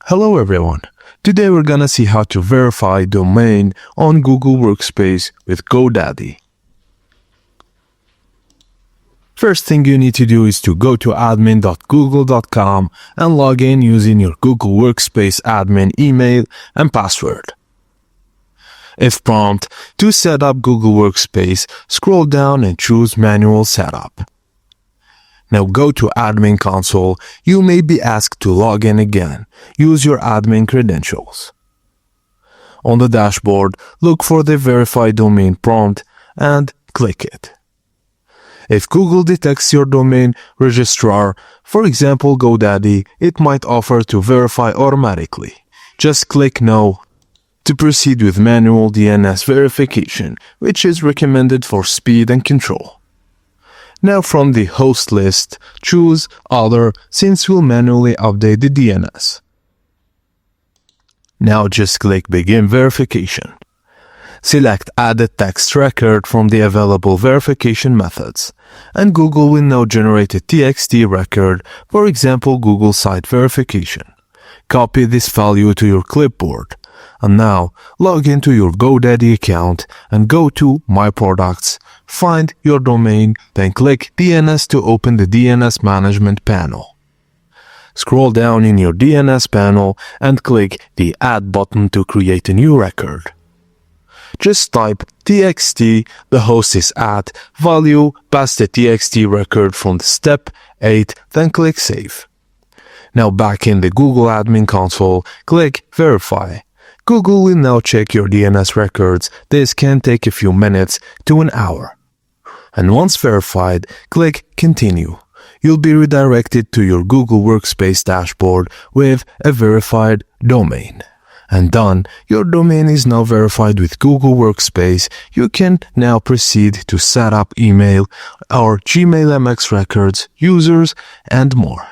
Hello everyone. Today we're gonna see how to verify domain on Google Workspace with GoDaddy. First thing you need to do is to go to admin.google.com and log in using your Google Workspace admin email and password. If prompted to set up Google Workspace, scroll down and choose Manual Setup. Now go to Admin Console. You may be asked to log in again. Use your admin credentials. On the dashboard, look for the Verify Domain prompt and click it. If Google detects your domain registrar, for example GoDaddy, it might offer to verify automatically. Just click No to proceed with manual DNS verification, which is recommended for speed and control. Now from the host list, choose Other since we'll manually update the DNS. Now just click Begin Verification. Select Add a text record from the available verification methods, and Google will now generate a TXT record, for example Google Site Verification. Copy this value to your clipboard, and now log into your GoDaddy account and go to My Products. Find your domain, then click DNS to open the DNS Management panel. Scroll down in your DNS panel and click the Add button to create a new record. Just type TXT, the host is at, value, paste the TXT record from the step 8, then click Save. Now back in the Google Admin Console, click Verify. Google will now check your DNS records. This can take a few minutes to an hour. And once verified, click Continue. You'll be redirected to your Google Workspace dashboard with a verified domain. And done, your domain is now verified with Google Workspace. You can now proceed to set up email or Gmail MX records, users, and more.